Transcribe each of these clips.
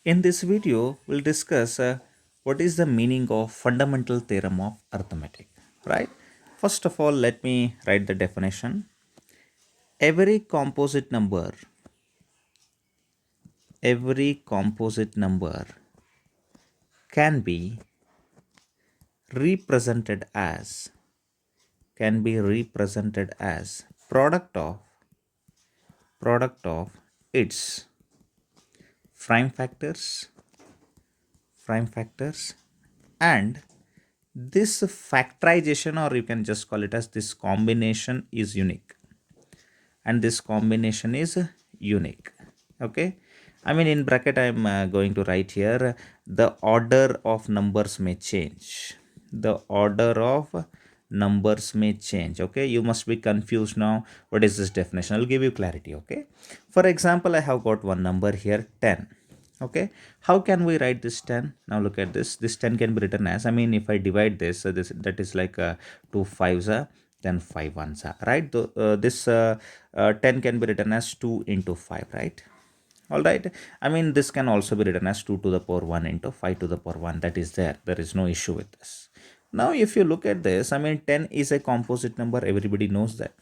In this video, we'll discuss what is the meaning of fundamental theorem of arithmetic, right? First of all, let me write the definition. Every composite number, every composite number can be represented as product of its prime factors, and this factorization, or you can just call it as this combination, is unique, and this combination is unique. Okay, I mean, in bracket I'm going to write here, the order of numbers may change, the order of numbers may change. Okay, you must be confused now. What is this definition? I'll give you clarity. Okay, for example, I have got one number here, 10. Okay, how can we write this 10? Now look at this 10 can be written as, I mean, if I divide this, this that is like 2 5s are, then 5 ones are, right? This 10 can be written as 2 into 5, right? All right, I mean, this can also be written as 2 to the power 1 into 5 to the power 1. That is there is no issue with this. Now if you look at this, I mean, 10 is a composite number, everybody knows that.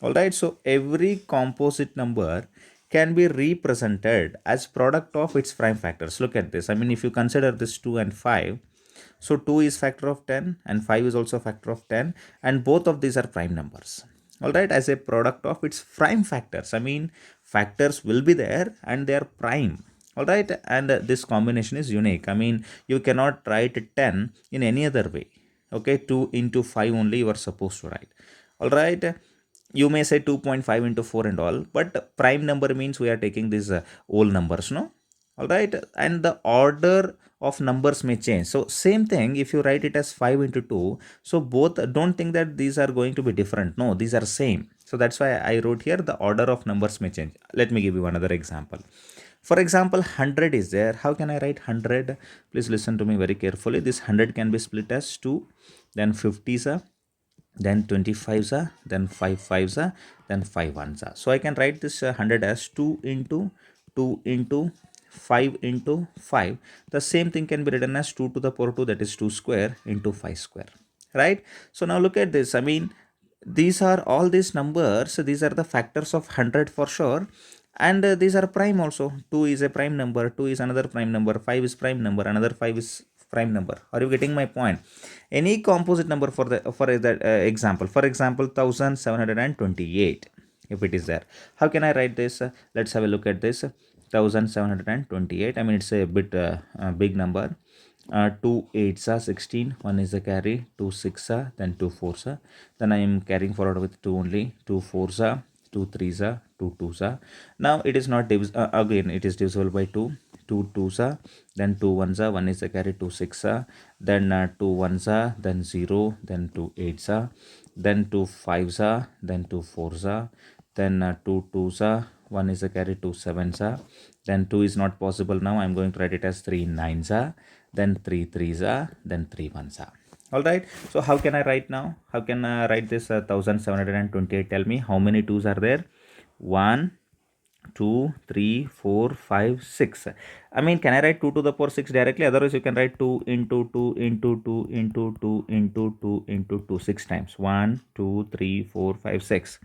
All right, so every composite number can be represented as product of its prime factors. Look at this, I mean, if you consider this 2 and 5, so 2 is factor of 10 and 5 is also factor of 10, and both of these are prime numbers. All right, as a product of its prime factors, I mean, factors will be there and they are prime. All right, and this combination is unique. I mean, you cannot write 10 in any other way. Okay, 2 into 5 only you are supposed to write. All right, you may say 2.5 into 4 and all, but prime number means we are taking these whole numbers, no? All right, and the order of numbers may change. So same thing, if you write it as 5 into 2, so both, don't think that these are going to be different. No, these are same. So that's why I wrote here the order of numbers may change. Let me give you another example. For example, 100 is there. How can I write 100? Please listen to me very carefully. This 100 can be split as 2, then 50s are, then 25s are, then 5 5s are, then 5 1s are. So I can write this 100 as 2 into 2 into 5 into 5. The same thing can be written as 2 to the power 2, that is 2 square into 5 square, right? So now look at this, I mean, these are all these numbers, these are the factors of 100 for sure, and these are prime also. 2 is a prime number, 2 is another prime number, 5 is prime number, another 5 is prime number. Are you getting my point? Any composite number for the for that example, for example, 1728, if it is there, how can I write this? Let's have a look at this. 1728, I mean, it's a bit big number. 2 8s are 16, 1 is the carry, 2 6 are, then 2 4s are, then I am carrying forward with 2 only, 2 4s are, 2 3s are, 2 2s are. Now it is not again it is divisible by 2. 2 2s are, then 2 1s are, 1 is the carry, 2 6 are, then 2 1s are, then 0, then 2 8s are, then 2 5s are, then 2 4s are, then 2 2s are, 1 is the carry, 2 7s are, then 2 is not possible. Now I'm going to write it as 3 9s are, then 3 3s are, then 3 1s are. All right, so how can I write now? How can I write this 1728? Tell me how many 2s are there. 1 2 3 4 5 6. I mean, can I write 2 to the power 6 directly? Otherwise you can write 2 into 2 into 2 into 2 into 2 into 2 6 times. 1 2 3 4 5 6.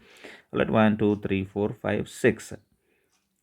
Let 1 2 3 4 5 6.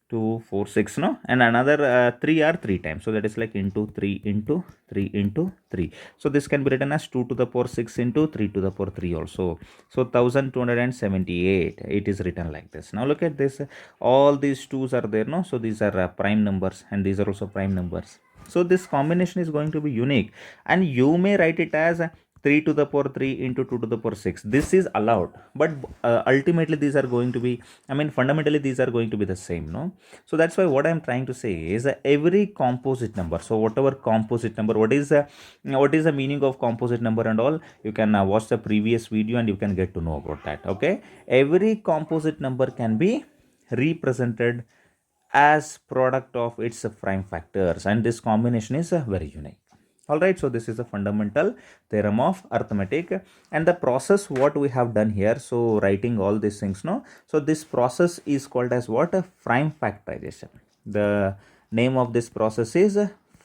2 4 6, no, and another 3 are 3 times, so that is like into 3 into 3 into 3. So this can be written as 2 to the power 6 into 3 to the power 3 also. So 1278, it is written like this. Now look at this, all these 2's are there, no, so these are prime numbers and these are also prime numbers. So this combination is going to be unique, and you may write it as 3 to the power 3 into 2 to the power 6. This is allowed, but ultimately these are going to be, I mean, fundamentally these are going to be the same, no? So that's why what I'm trying to say is every composite number, so whatever composite number, what is the meaning of composite number and all, you can watch the previous video and you can get to know about that. Okay, every composite number can be represented as product of its prime factors, and this combination is very unique. All right, so this is a fundamental theorem of arithmetic, and the process what we have done here, so writing all these things, no, so this process is called as what? A prime factorization. The name of this process is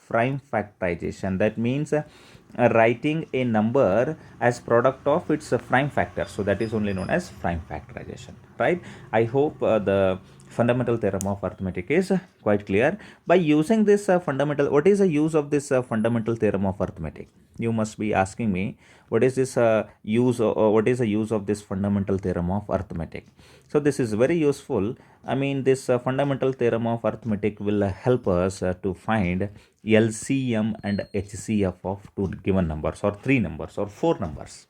prime factorization. That means writing a number as product of its prime factor. So that is only known as prime factorization, right? I hope the fundamental theorem of arithmetic is quite clear. By using this fundamental, what is the use of this fundamental theorem of arithmetic? You must be asking me, what is this use, or what is the use of this fundamental theorem of arithmetic? So this is very useful. I mean, this fundamental theorem of arithmetic will help us to find LCM and HCF of two given numbers, or three numbers, or four numbers.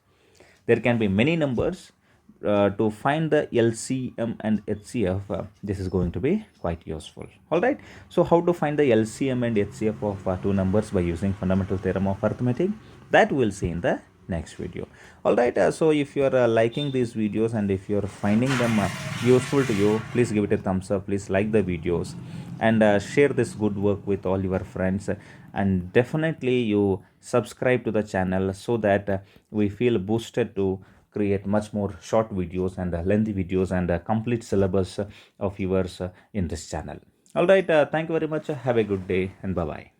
There can be many numbers. To find the LCM and HCF, this is going to be quite useful. All right. So how to find the LCM and HCF of two numbers by using fundamental theorem of arithmetic, that we'll see in the next video. All right. So if you are liking these videos and if you are finding them useful to you, please give it a thumbs up. Please like the videos and share this good work with all your friends, and definitely you subscribe to the channel so that we feel boosted to create much more short videos and lengthy videos and complete syllabus of yours in this channel. All right. Thank you very much. Have a good day and bye bye.